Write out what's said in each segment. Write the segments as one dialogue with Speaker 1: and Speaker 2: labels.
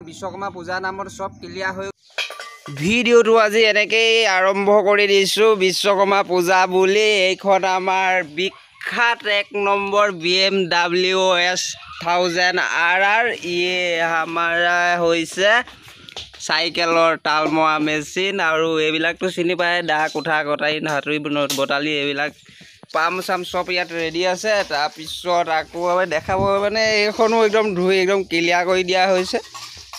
Speaker 1: বিশ্বকৰ্মা পূজা নামত সব ক্লিয়াৰ হৈ ভিডিঅ'টো আজি এনেকৈ আৰম্ভ কৰি দিছোঁ। বিশ্বকৰ্মা পূজা বুলি এইখন আমাৰ বিখ্যাত 1 নম্বৰ BMW S1000 RR ইয়ে আমাৰা হৈছে চাইকেলৰ তালমৰা মেচিন আৰু এইবিলাকতো চিনি পায় দা কোঠা কটাৰী হাতুৰী বটালি এইবিলাক পাম চাম সব ইয়াত ৰেডি আছে। তাৰপিছত আকৌ দেখাব মানে এইখনো একদম ধুই একদম ক্লিয়াৰ কৰি দিয়া হৈছে,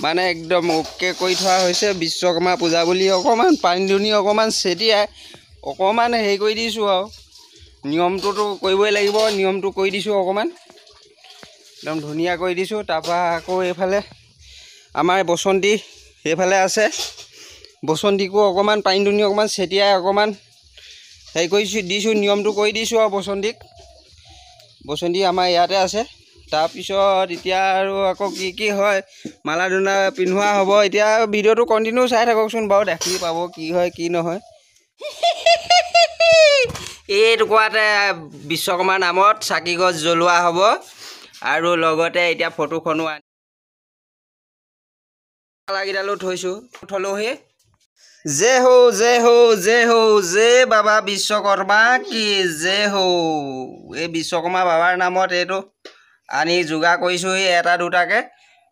Speaker 1: মানে একদম ওকে কৰি থোৱা হৈছে। বিশ্বকৰ্মা পূজা বুলি অকণমান পানী দুনি অকণমান ছটিয়াই অকণমান হেৰি কৰি দিছোঁ আৰু নিয়মটোতো কৰিবই লাগিব, নিয়মটো কৰি দিছোঁ অকণমান একদম ধুনীয়া কৰি দিছোঁ। তাৰপৰা আকৌ এইফালে আমাৰ বসন্তী সেইফালে আছে, বসন্তীকো অকণমান পানী দুনি অকণমান ছটিয়াই অকণমান হেৰি কৰিছোঁ দিছোঁ, নিয়মটো কৰি দিছোঁ আৰু বসন্তী আমাৰ ইয়াতে আছে। তাৰপিছত এতিয়া আৰু আকৌ কি হয় মালা দুনা পিন্ধোৱা হ'ব। এতিয়া ভিডিঅ'টো কণ্টিনিউ চাই থাককচোন বাৰু, দেখি পাব কি হয় কি নহয়। এই টুকুৰাতে বিশ্বকৰ্মাৰ নামত চাকি গছ জ্বলোৱা হ'ব আৰু লগতে এতিয়া ফটোখনো মালাকেইডালো থলোহি। জয় হো জয় হো জয় হো জয় বাবা বিশ্বকৰ্মা কি জয় হো। এই বিশ্বকৰ্মা বাবাৰ নামত এইটো আনি যোগাৰ কৰিছোঁহি এটা দুটাকৈ।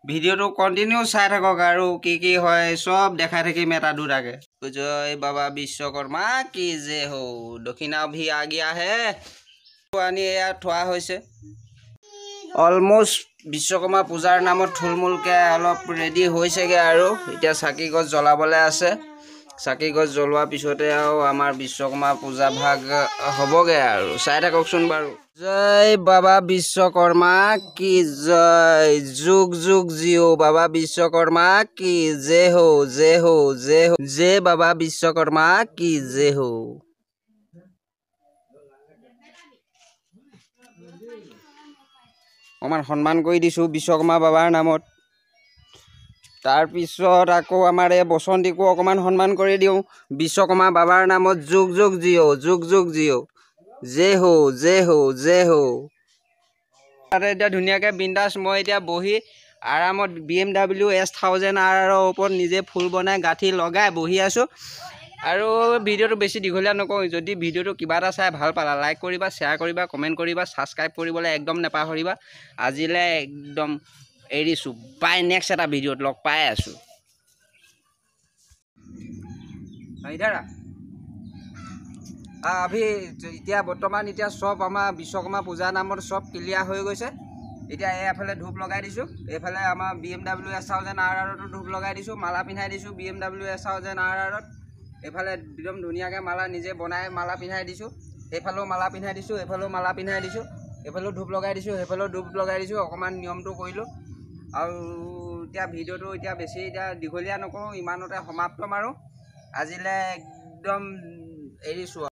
Speaker 1: ভিডিঅ'টো কণ্টিনিউ চাই থাকক আৰু কি হয় সব দেখাই থাকিম এটা দুটাকৈ। জয় বাবা বিশ্বকৰ্মা কি জয় হো। দক্ষিণা ভি আগিয়া হে আনি এয়া থোৱা হৈছে। অলমষ্ট বিশ্বকৰ্মা পূজাৰ নামত থুলমূলকৈ অলপ ৰেডি হৈছেগৈ আৰু এতিয়া চাকি গছ জ্বলাবলৈ আছে। চাকি গছ জ্বলোৱাৰ পিছতে আৰু আমাৰ বিশ্বকৰ্মা পূজা ভাগ হ'বগৈ আৰু চাই থাককচোন বাৰু। জয় বাবা বিশ্বকৰ্মা কি জয়, যুগ যুগ জিও বাবা বিশ্বকৰ্মা কি জয় হো জয় হো জয় হো জয় বাবা বিশ্বকৰ্মা কি জয় হো। অকণমান সন্মান কৰি দিছোঁ বিশ্বকৰ্মা বাবাৰ নামত। তাৰপিছত আকৌ আমাৰ এই বসন্তীকো অকণমান সন্মান কৰি দিওঁ বিশ্বকৰ্মা বাবাৰ নামত। যুগ যুগ জিও যুগ যুগ জিও জয় হো জয় হো জয় হো। তাতে এতিয়া ধুনীয়াকৈ বিন্দাছ মই এতিয়া বহি আৰামত BMW S1000 RR ওপৰত নিজে ফুল বনাই গাঁঠি লগাই বহি আছোঁ। আৰু ভিডিঅ'টো বেছি দীঘলীয়া নকৰোঁ। যদি ভিডিঅ'টো কিবা এটা চাই ভাল পালা লাইক কৰিবা, শ্বেয়াৰ কৰিবা, কমেণ্ট কৰিবা, ছাবস্ক্ৰাইব কৰিবলৈ একদম নাপাহৰিবা। আজিলৈ একদম এৰিছোঁ, বাই নেক্সট এটা ভিডিঅ'ত লগ পাই আছোঁ। এতিয়া বৰ্তমান এতিয়া সব আমাৰ বিশ্বকৰ্মা পূজা নামত সব ক্লিয়াৰ হৈ গৈছে। এতিয়া এইফালে ধূপ লগাই দিছোঁ, এইফালে আমাৰ BMW S1000 RRতো ধূপ লগাই দিছোঁ, মালা পিন্ধাই দিছোঁ BMW S1000 RRত। এইফালে একদম ধুনীয়াকৈ মালা নিজে বনাই মালা পিন্ধাই দিছোঁ, সেইফালেও মালা পিন্ধাই দিছোঁ, এইফালেও মালা পিন্ধাই দিছোঁ, এইফালেও ধূপ লগাই দিছোঁ, সেইফালেও ধূপ লগাই দিছোঁ। অকণমান নিয়মটো কৰিলোঁ আৰু এতিয়া ভিডিঅ'টো এতিয়া বেছি এতিয়া দীঘলীয়া নকৰোঁ, ইমানতে সমাপ্ত মাৰোঁ। আজিলৈ একদম এৰিছোঁ।